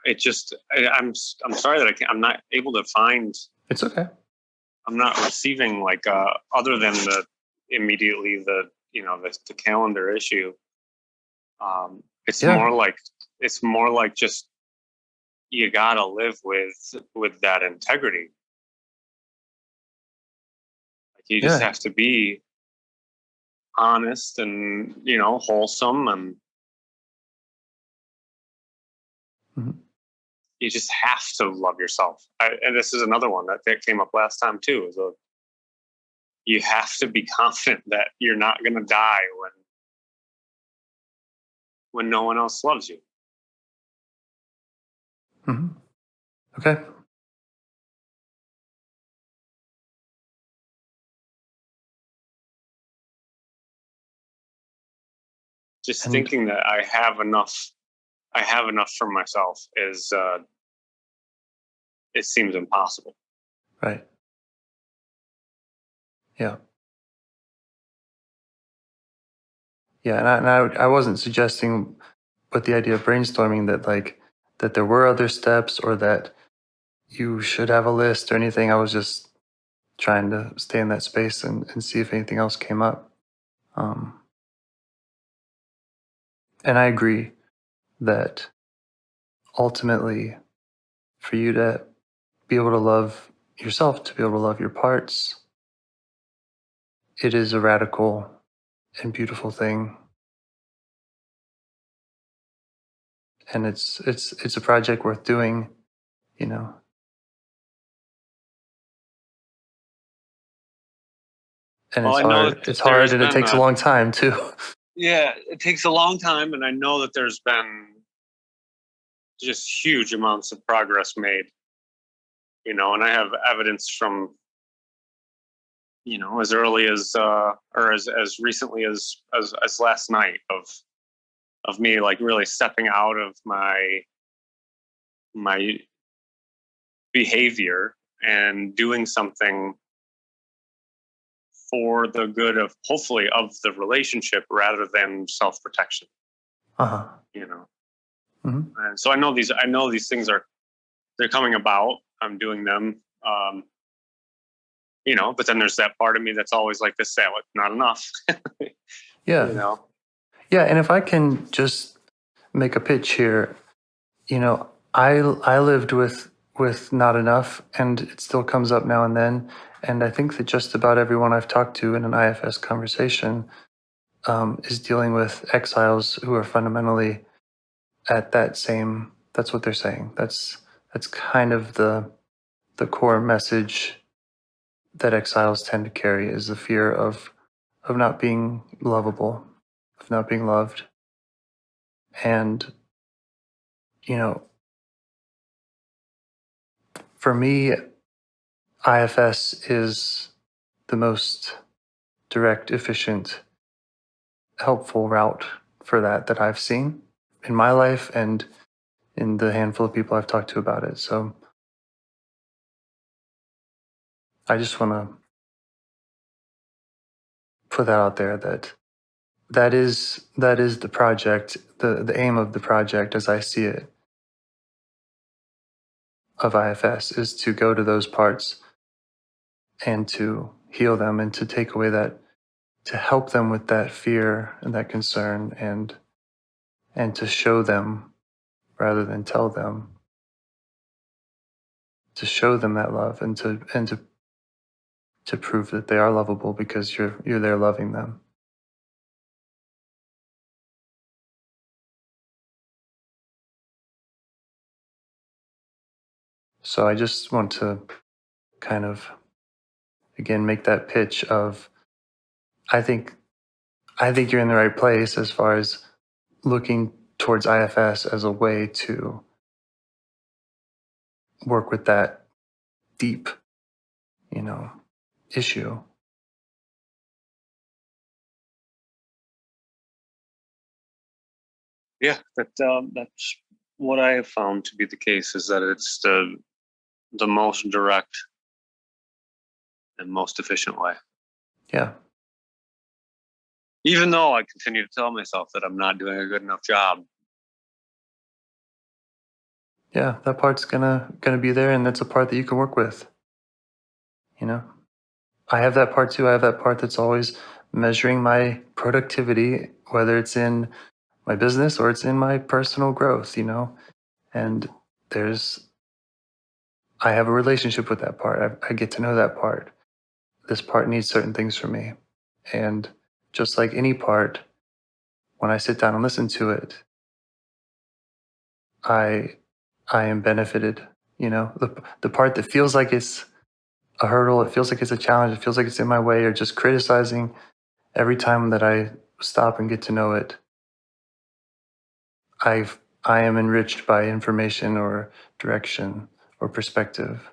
It just, I'm sorry that I'm not able to find. It's okay. I'm not receiving like other than the immediately the calendar issue. It's more like just you gotta live with that integrity. Like you just have to be honest and wholesome, and you just have to love yourself. And this is another one that came up last time too. Is you have to be confident that you're not going to die when no one else loves you. Mm-hmm. Okay. Just thinking that I have enough for myself is it seems impossible. Right. Yeah. Yeah, and I wasn't suggesting with the idea of brainstorming that there were other steps or that you should have a list or anything. I was just trying to stay in that space and see if anything else came up. And I agree that ultimately for you to be able to love yourself, to be able to love your parts, it is a radical and beautiful thing. And it's a project worth doing, And it's hard and it takes a long time too. Yeah, it takes a long time, and I know that there's been just huge amounts of progress made. And I have evidence from as early as or as recently as last night of me like really stepping out of my behavior and doing something for the good of hopefully of the relationship rather than self-protection. Mm-hmm. And so I know these things they're coming about. I'm doing them. But then there's that part of me that's always like this, not enough. Yeah. Yeah. And if I can just make a pitch here, I lived with not enough, and it still comes up now and then. And I think that just about everyone I've talked to in an IFS conversation is dealing with exiles who are fundamentally at that's what they're saying. That's kind of the core message that exiles tend to carry is the fear of not being lovable, of not being loved. And, for me, IFS is the most direct, efficient, helpful route for that I've seen in my life and in the handful of people I've talked to about it. So I just want to put that out there that is the project, the aim of the project as I see it of IFS is to go to those parts and to heal them and to take away to help them with that fear and that concern and to show them rather than tell them, to show them that love and to prove that they are lovable because you're there loving them. So I just want to kind of again make that pitch of I think you're in the right place as far as looking towards IFS as a way to work with that deep, issue. Yeah, that's what I have found to be the case, is that it's the most direct and most efficient way. Yeah. Even though I continue to tell myself that I'm not doing a good enough job. Yeah, that part's gonna be there, and that's a part that you can work with. I have that part too. I have that part that's always measuring my productivity, whether it's in my business or it's in my personal growth, and I have a relationship with that part. I get to know that part. This part needs certain things from me. And just like any part, when I sit down and listen to it, I am benefited. The part that feels like it's a hurdle, it feels like it's a challenge, it feels like it's in my way, or just criticizing, every time that I stop and get to know it, I am enriched by information or direction or perspective.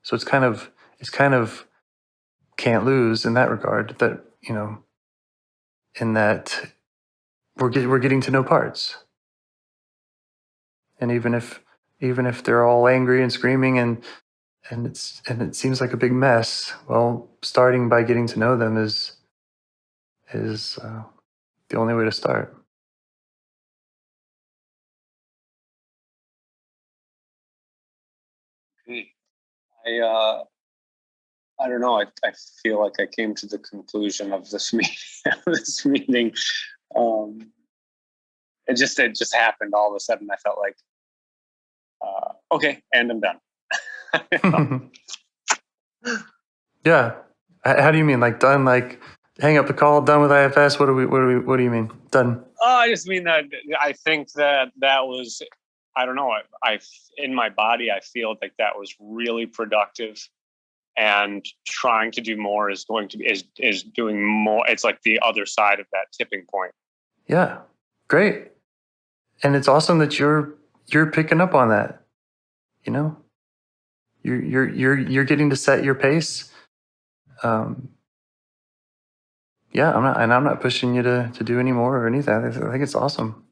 So it's kind of can't lose in that regard, that in that we're getting to know parts. And even if they're all angry and screaming and it seems like a big mess, well, starting by getting to know them is the only way to start. I don't know. I feel like I came to the conclusion of this meeting. It just happened all of a sudden. I felt like, okay, and I'm done. Yeah. How do you mean? Like done? Like hang up the call? Done with IFS? What do you mean? Done? Oh, I just mean that I think that was, I don't know. I in my body, I feel like that was really productive, and trying to do more is going to be is doing more. It's like the other side of that tipping point. Yeah. Great. And it's awesome that you're picking up on that. You're getting to set your pace. Yeah, I'm not pushing you to do any more or anything. I think it's awesome.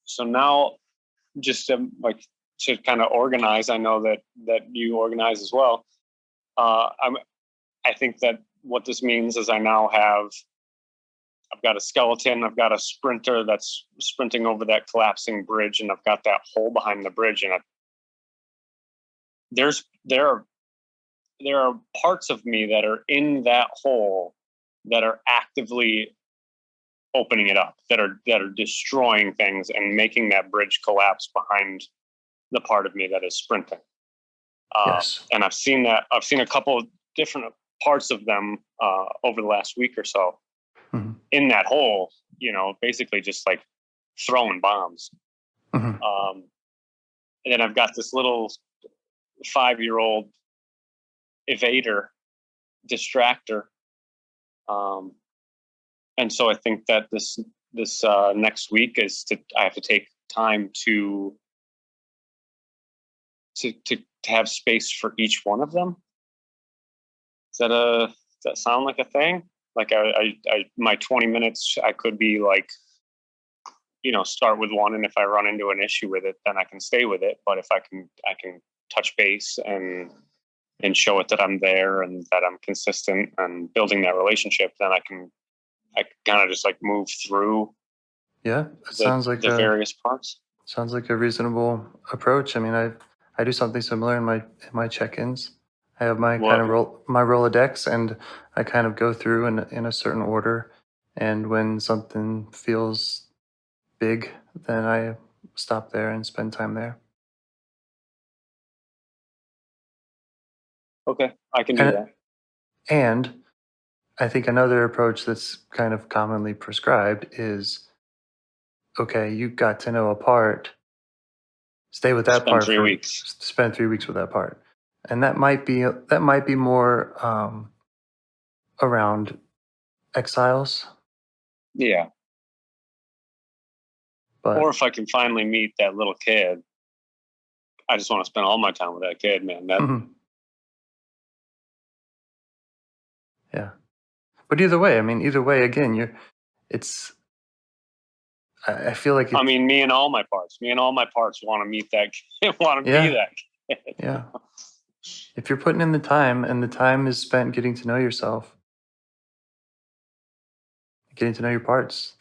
So now, just to kind of organize, I know that you organize as well. I think that what this means is I've got a skeleton, I've got a sprinter that's sprinting over that collapsing bridge, and I've got that hole behind the bridge, and there are parts of me that are in that hole that are actively opening it up, that are destroying things and making that bridge collapse behind the part of me that is sprinting. Yes. And I've seen a couple of different parts of them over the last week or so, mm-hmm. in that hole, basically just like throwing bombs. Mm-hmm. And then I've got this little 5-year-old evader, distractor. And so I think that this next week I have to take time to have space for each one of them. Does that sound like a thing? Like I my 20 minutes, I could be like, start with one, and if I run into an issue with it, then I can stay with it. But if I can touch base and show it that I'm there and that I'm consistent and building that relationship, then I kind of just like move through. Yeah, it sounds like the various parts. Sounds like a reasonable approach. I mean, I do something similar in my check-ins. I have my kind of my Rolodex, and I kind of go through in a certain order. And when something feels big, then I stop there and spend time there. Okay, I can do that. And I think another approach that's kind of commonly prescribed is, okay, you got to know a part, stay with that part for 3 weeks. Spend 3 weeks with that part. And that might be more around exiles. Yeah. But or if I can finally meet that little kid, I just want to spend all my time with that kid, man. Yeah. But either way, again, I feel like me and all my parts want to meet that kid, want to be that kid. Yeah. If you're putting in the time and the time is spent getting to know yourself, getting to know your parts,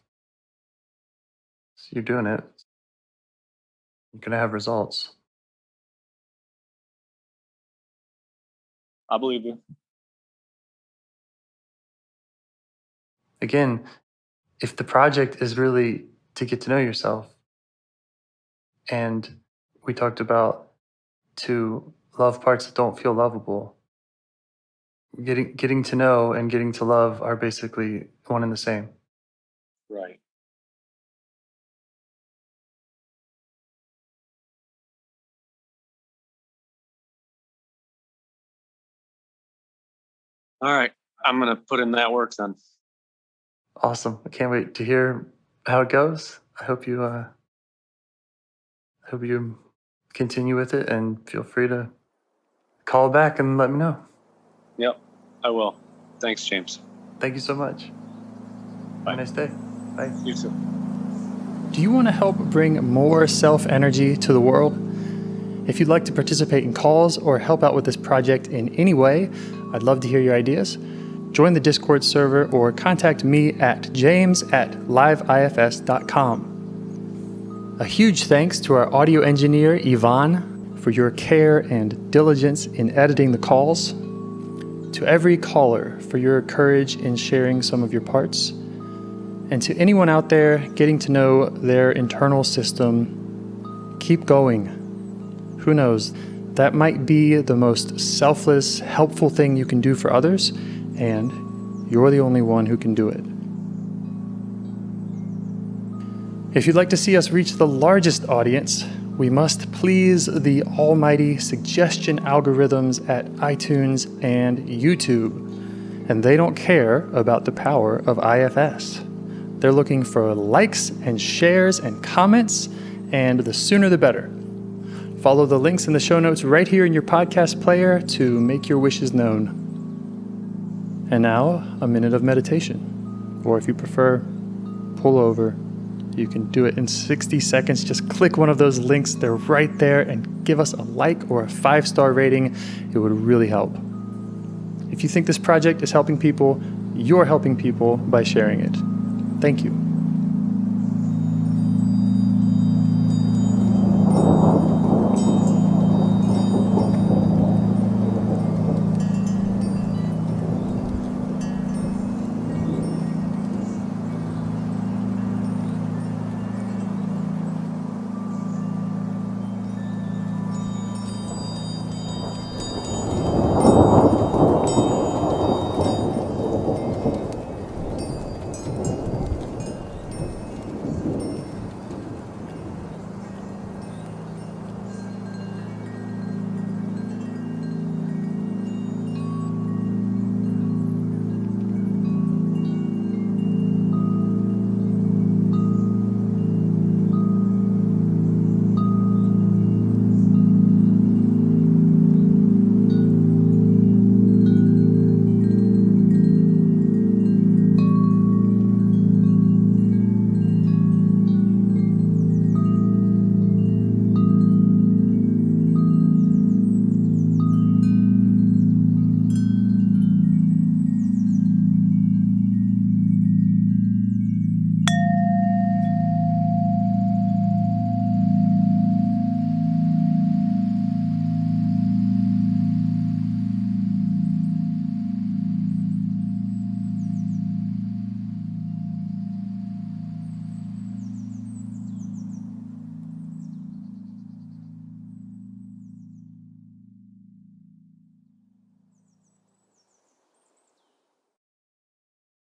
so you're doing it, you're going to have results. I believe you. Again, if the project is really to get to know yourself, and we talked about to love parts that don't feel lovable, getting to know and getting to love are basically one and the same. Right. All right. I'm going to put in that work then. Awesome. I can't wait to hear how it goes. I hope you continue with it, and feel free to call back and let me know. Yep, I will. Thanks, James. Thank you so much. Bye. Have a nice day. Bye. You too. Do you want to help bring more self-energy to the world? If you'd like to participate in calls or help out with this project in any way, I'd love to hear your ideas. Join the Discord server or contact me at james@liveifs.com. A huge thanks to our audio engineer, Yvonne, for your care and diligence in editing the calls. To every caller for your courage in sharing some of your parts. And to anyone out there getting to know their internal system, keep going. Who knows, that might be the most selfless, helpful thing you can do for others, and you're the only one who can do it. If you'd like to see us reach the largest audience, we must please the almighty suggestion algorithms at iTunes and YouTube. And they don't care about the power of IFS. They're looking for likes and shares and comments, and the sooner the better. Follow the links in the show notes right here in your podcast player to make your wishes known. And now, a minute of meditation. Or if you prefer, pull over. You can do it in 60 seconds. Just click one of those links. They're right there, and give us a like or a 5-star rating. It would really help. If you think this project is helping people, you're helping people by sharing it. Thank you.